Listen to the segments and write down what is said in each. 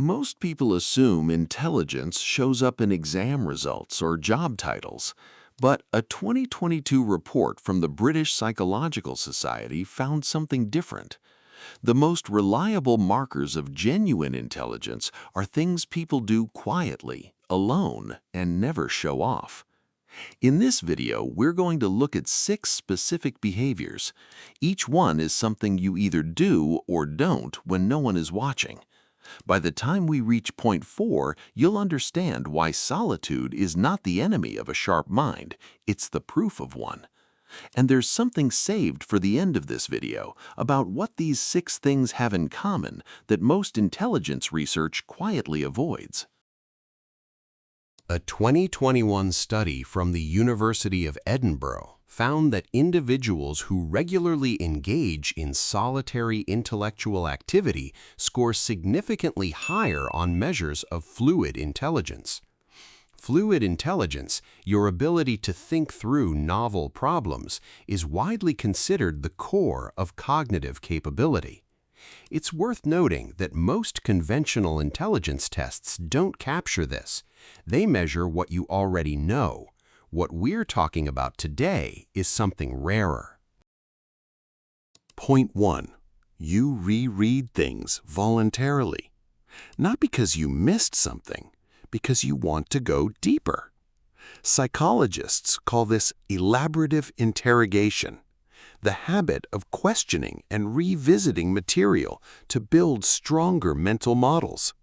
Most people assume intelligence shows up in exam results or job titles, but a 2022 report from the British Psychological Society found something different. The most reliable markers of genuine intelligence are things people do quietly, alone, and never show off. In this video, we're going to look at 6 specific behaviors. Each one is something you either do or don't when no one is watching. By the time we reach point 4, you'll understand why solitude is not the enemy of a sharp mind, it's the proof of one. And there's something saved for the end of this video about what these 6 things have in common that most intelligence research quietly avoids. A 2021 study from the University of Edinburgh found that individuals who regularly engage in solitary intellectual activity score significantly higher on measures of fluid intelligence. Fluid intelligence, your ability to think through novel problems, is widely considered the core of cognitive capability. It's worth noting that most conventional intelligence tests don't capture this. They measure what you already know. What we're talking about today is something rarer. Point 1. You reread things voluntarily. Not because you missed something, because you want to go deeper. Psychologists call this elaborative interrogation, the habit of questioning and revisiting material to build stronger mental models.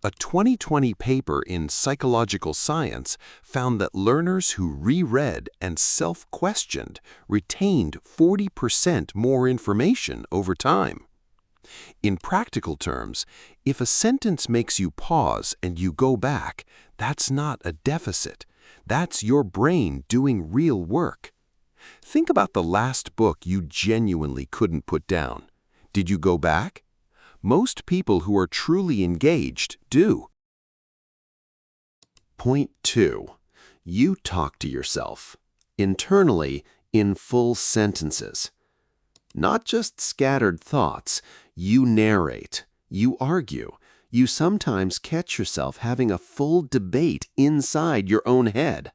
A 2020 paper in Psychological Science found that learners who reread and self-questioned retained 40% more information over time. In practical terms, if a sentence makes you pause and you go back, that's not a deficit. That's your brain doing real work. Think about the last book you genuinely couldn't put down. Did you go back? Most people who are truly engaged do. Point 2. You talk to yourself, internally, in full sentences. Not just scattered thoughts, you narrate, you argue, you sometimes catch yourself having a full debate inside your own head.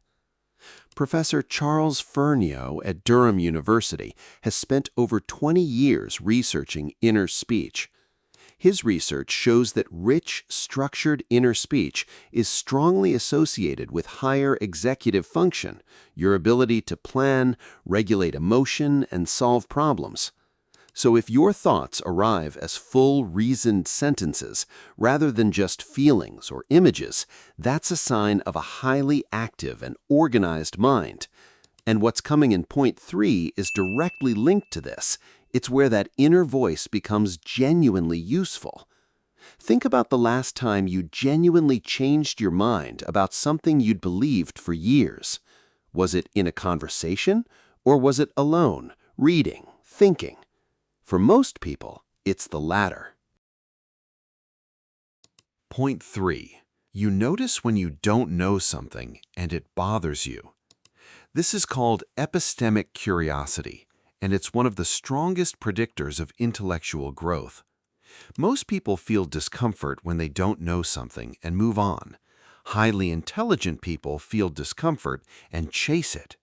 Professor Charles Fernio at Durham University has spent over 20 years researching inner speech. His research shows that rich, structured inner speech is strongly associated with higher executive function, your ability to plan, regulate emotion, and solve problems. So if your thoughts arrive as full reasoned sentences rather than just feelings or images, that's a sign of a highly active and organized mind. And what's coming in point 3 is directly linked to this. It's where that inner voice becomes genuinely useful. Think about the last time you genuinely changed your mind about something you'd believed for years. Was it in a conversation, or was it alone, reading, thinking? For most people, it's the latter. Point 3. You notice when you don't know something and it bothers you. This is called epistemic curiosity, and it's one of the strongest predictors of intellectual growth. Most people feel discomfort when they don't know something and move on. Highly intelligent people feel discomfort and chase it.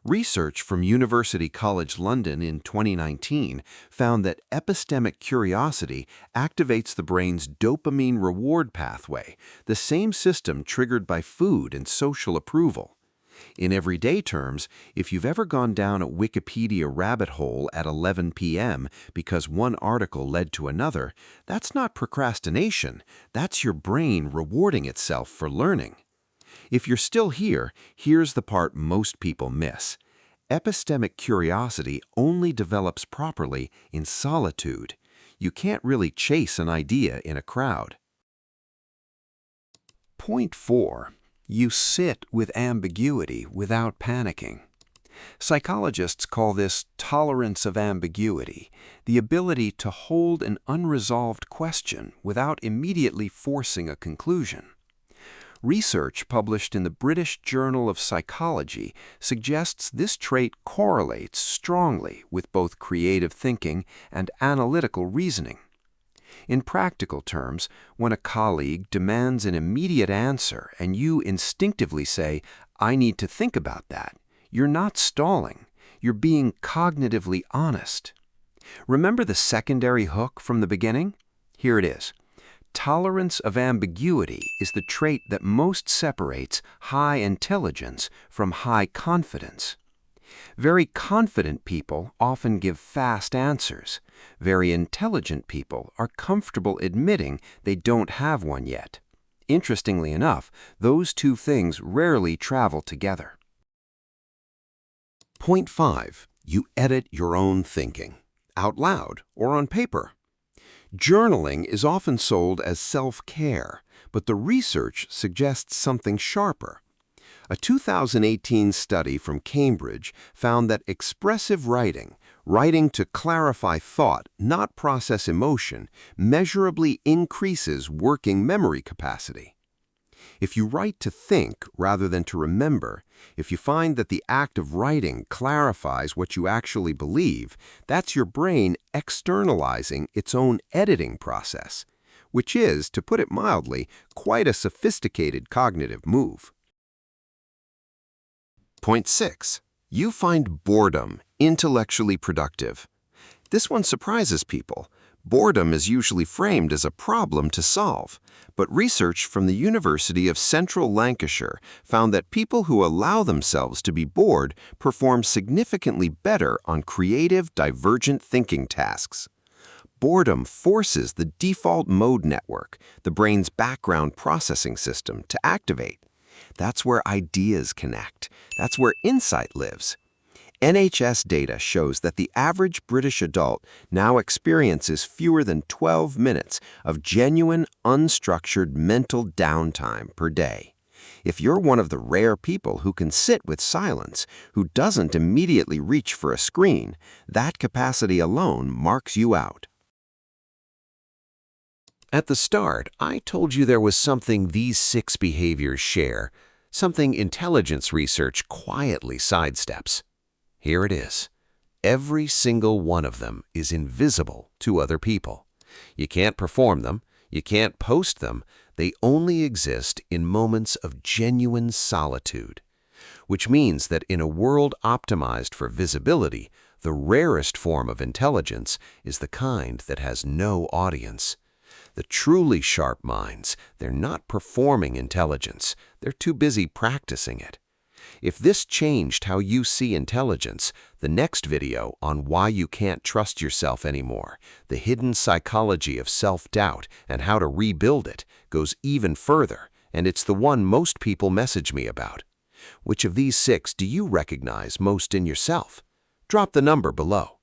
Research from University College London in 2019 found that epistemic curiosity activates the brain's dopamine reward pathway, the same system triggered by food and social approval. In everyday terms, if you've ever gone down a Wikipedia rabbit hole at 11 p.m. because one article led to another, that's not procrastination, that's your brain rewarding itself for learning. If you're still here, here's the part most people miss. Epistemic curiosity only develops properly in solitude. You can't really chase an idea in a crowd. Point 4. You sit with ambiguity without panicking. Psychologists call this tolerance of ambiguity, the ability to hold an unresolved question without immediately forcing a conclusion. Research published in the British Journal of Psychology suggests this trait correlates strongly with both creative thinking and analytical reasoning. In practical terms, when a colleague demands an immediate answer and you instinctively say, "I need to think about that," you're not stalling. You're being cognitively honest. Remember the secondary hook from the beginning? Here it is. Tolerance of ambiguity is the trait that most separates high intelligence from high confidence. Very confident people often give fast answers. Very intelligent people are comfortable admitting they don't have one yet. Interestingly enough, those two things rarely travel together. Point 5. You edit your own thinking, out loud or on paper. Journaling is often sold as self-care, but the research suggests something sharper. A 2018 study from Cambridge found that expressive writing, writing to clarify thought, not process emotion, measurably increases working memory capacity. If you write to think rather than to remember, if you find that the act of writing clarifies what you actually believe, that's your brain externalizing its own editing process, which is, to put it mildly, quite a sophisticated cognitive move. Point 6. You find boredom intellectually productive. This one surprises people. Boredom is usually framed as a problem to solve, but research from the University of Central Lancashire found that people who allow themselves to be bored perform significantly better on creative, divergent thinking tasks. Boredom forces the default mode network, the brain's background processing system, to activate. That's where ideas connect. That's where insight lives. NHS data shows that the average British adult now experiences fewer than 12 minutes of genuine, unstructured mental downtime per day. If you're one of the rare people who can sit with silence, who doesn't immediately reach for a screen, that capacity alone marks you out. At the start, I told you there was something these 6 behaviors share, something intelligence research quietly sidesteps. Here it is. Every single one of them is invisible to other people. You can't perform them, you can't post them, they only exist in moments of genuine solitude. Which means that in a world optimized for visibility, the rarest form of intelligence is the kind that has no audience. The truly sharp minds, they're not performing intelligence, they're too busy practicing it. If this changed how you see intelligence, the next video on why you can't trust yourself anymore, the hidden psychology of self-doubt and how to rebuild it, goes even further, and it's the one most people message me about. Which of these 6 do you recognize most in yourself? Drop the number below.